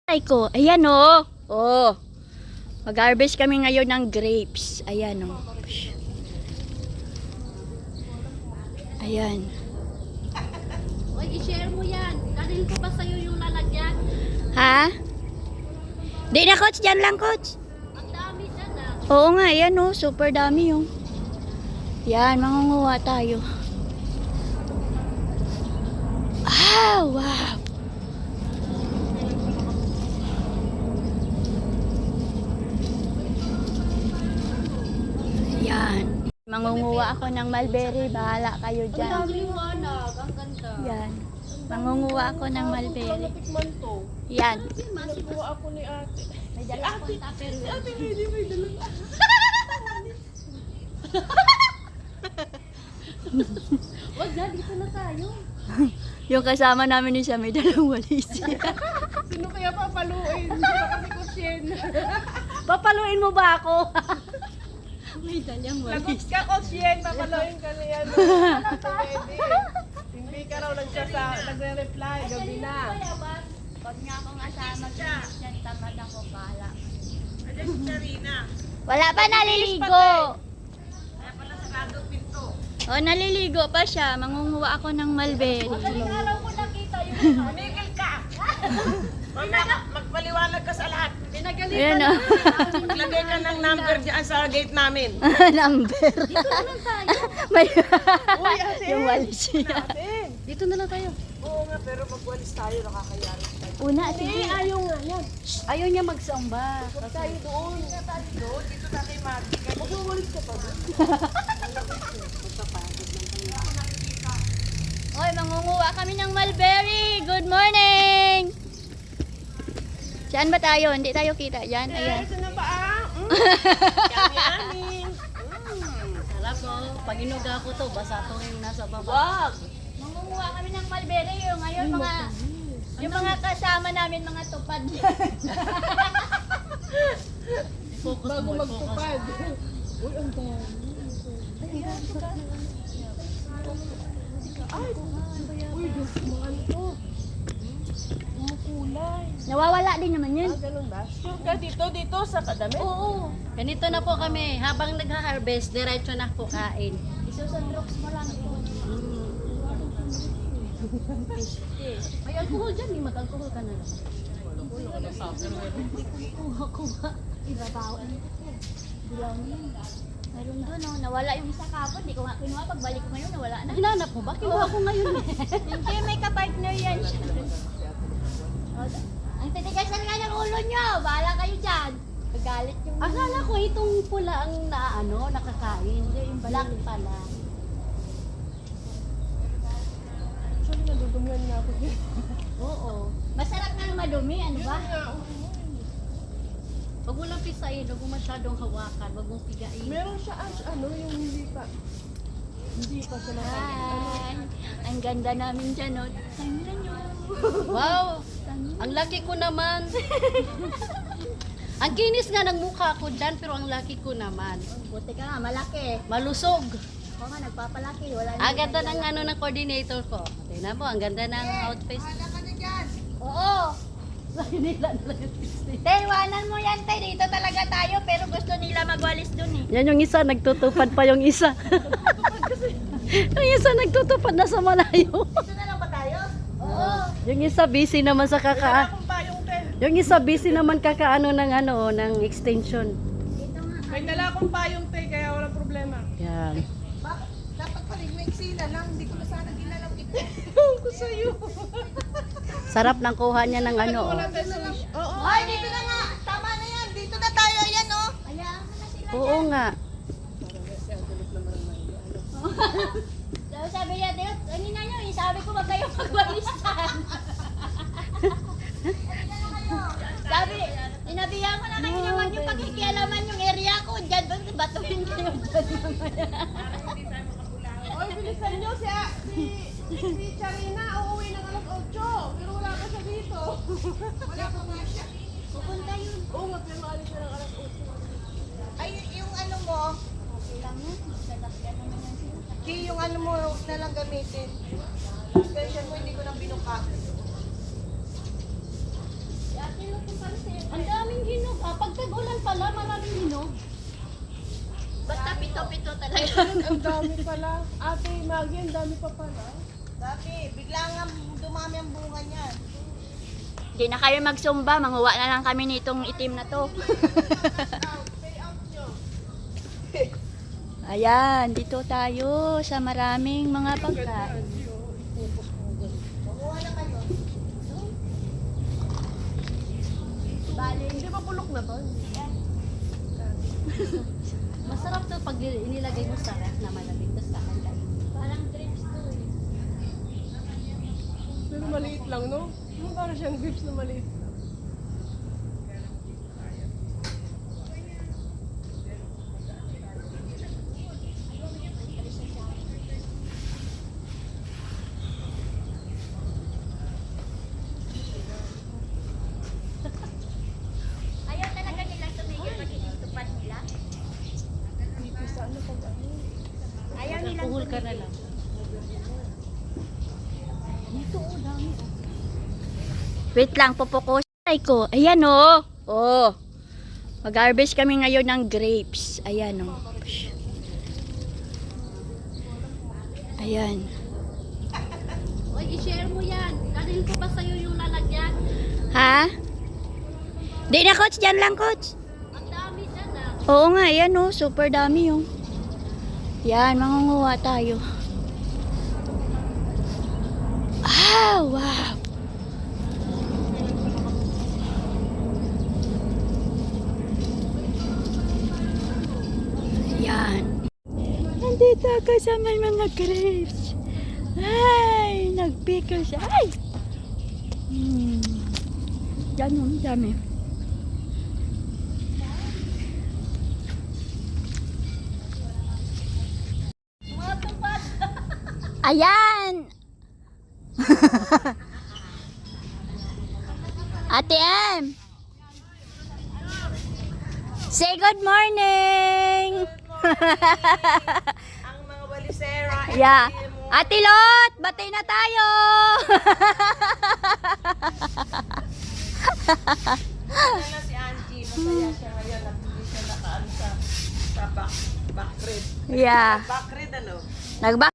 Ay ko, ayan oh. Oh. Mag-harvest kami ngayon ng grapes. Ayan oh. Ayan. Oy, i-share mo yan. Dalhin ko pa sa'yo yung lalagyan. Ha? Di na coach, dyan lang coach. Ang dami dyan ah. Oo nga, ayan oh. Super dami oh. Yan, mangunguha tayo. Ah, wow. Yan. Mangunguha ako ng mulberry. Bahala kayo Ang dyan. dami liwanag. Ang ganda. Yan. Mangunguha ako ng mulberry. Tikman to. Yan. Nagkuha ako ni ate. May dala akong tupperware. Ate, hindi may dala. Wag na, dito na tayo. Yung kasama namin ni siya may dalang walis. Sino kaya papaluin? Hindi pa kasi kusyen. Papaluin mo ba ako? May dalang Lagot walis. ka kusyen, papaluin ka niya. Pwede. Hindi ka raw nagre-reply, gabi na. Pag nga akong asama dyan, tamad ako, bahala. Ayan si Charina. Wala pa naliligo. Kaya pala sarado pinto. O, naliligo pa siya. Mangunguha ako ng mulberry. Araw ko nakita yung Tumigil ka! Magpaliwanag ka sa lahat. Ayan o. Maglagay ka ng number dyan sa gate namin. Number. Dito na lang tayo. May Uy, ate! yung walis niya. Ate! Dito na lang tayo. Oo nga, pero magwalis tayo, nakakayari tayo. Una, sige. Ayaw nga yan. Ayaw niya magsamba. Huwag tayo doon. Doon, dito na kay Maggie. Kaya magwalis ka pa doon. Oy, mangunguha kami ng mulberry. Good morning. Saan ba tayo? Hindi tayo kita. Yan, ayan. Saan na ba ah? Yummy, yummy. Sarap oh. Pag inuga ko to, basa to yung nasa baba. Wag! Mangunguha kami ng mulberry. Yung ngayon, yung mga kasama namin, mga tupad. Focus Bago mo, focus. magtupad. Uy, ang dami. Ay, uy, Diyos mo, ano to? Umukulay. Nawawala din naman yun. Ah, ganun ba? Sure ka dito sa kadami? Oo. Ganito na po kami. Habang nagha-harvest, diretso na po kain. Isusundrox mo lang ito. May alcohol dyan. May mag-alcohol ka na lang. Kuha. Ibabawan ito. Dilaw na yun. Meron doon, no? Nawala yung isa kapon. Di ko nga kinuha. Pagbalik ko ngayon, nawala na. Hinanap mo ba? Kinuha ko ngayon eh. Hindi, may kapartner yan siya. Ang titigasan nga ng ulo nyo. Bahala kayo dyan. Magalit yung... Akala ko itong pula ang nakakain. Hindi, yung black pala. Actually, nadudumihan nga ako dito. Oo. Masarap nga madumi, ano ba? Huwag mo lang pisain, huwag mo masyadong hawakan, huwag mong pigain. Meron siya yung hindi pa siya Hi! Ang ganda namin dyan, no? Tingnan nyo. Wow! Ang laki ko naman. Ang kinis nga ng mukha ko dyan, pero ang laki ko naman. Buti ka nga, malaki. Malusog. Oo nga, nagpapalaki. Wala Ang ganda ng ng coordinator ko. Tingnan mo, ang ganda ng outfit. Oo! Nila na lang yung pisngi. Tay, iwanan mo yan, tay. Dito talaga tayo, pero gusto nila magwalis dun eh. Yan yung isa, nagtutupad pa yung isa. Yung isa nagtutupad na sa malayo. Dito na lang ba tayo? Oo. Yung isa busy naman sa Wala akong payong te. Yung isa busy naman kakaano ng extension. Dito nga. May dala akong payong te, kaya walang problema. Yan. Bakit? Dapat pa rin may eksila lang. Hindi ko na sana ginalaw ito. Ewan ko sa'yo. Sarap ng kuha niya ng ano. Wala tayo sa wish. Oo. Ay, dito na nga. Tama na yan. Dito na tayo. Ayan, oh. Hayaan mo na sila. Oo nga. So, sabi niya, Diyos, kanina nyo, sabi ko wag kayong magwalisan. Sabi, inabihan ko na kayo naman yung pagkikialaman yung area ko. Diyan doon, batuhin kayo dyan mamaya. Oy, bilisan nyo si Charina. Uuwi ng alas 8. Pero wala pa siya dito. Wala pa nga siya. Pupunta yun. Oo nga, pero maalis siya ng alas 8. Ay, yung ano mo, Okay lang yun. Sasakyan naman yan sila. yung ano mo, huwag na lang gamitin. Extension mo, hindi ko nang binuka. Si Ate Lu Ang daming hinog. Pag tag-ulan pala, maraming hinog. Basta pito-pito talaga. Ang dami pala. Ate Maggie, ang dami pa pala. Dati, bigla nga dumami ang bunga niyan. Hindi na kayo magsumba, manguha na lang kami nitong itim na to. Ayan, dito tayo sa maraming mga pagkain. Kumuha na kayo. Hindi ba bulok na to? Masarap to pag inilagay mo sa ref na malamig. Tapos kakain. Parang grapes to eh. Pero maliit lang, no? Yung parang siyang grapes na maliit. Ayaw talaga nilang tumigil pag inutupan nila. Pipisa ano pag ano? Ayaw nilang Puhol ka na tumigil. lang. Dito, oh, dami. Oh. Wait lang, pupukusay ko. Ayan oh. Oh. Mag-harvest kami ngayon ng grapes. Ayan oh. Ayan. Oy, i-share mo yan. Dalhin ko pa sa'yo yung lalagyan. Ha? Di na coach, dyan lang coach. Ang dami dyan ah. Oo nga, ayan oh. Super dami oh. Yan, mangunguha tayo. Ah, wow. Yan. Nandito ako sa may mga grapes. Ay, nagpickle siya. Ay! Yan oh, dami. Ayan! Ate M! Say good morning! Ang mga walisera. Yeah. Ate Lot, batay na tayo! na si Angie. Masaya siya ngayon at hindi siya nakaan sa back rib. Yeah. Back rib ano? Nagba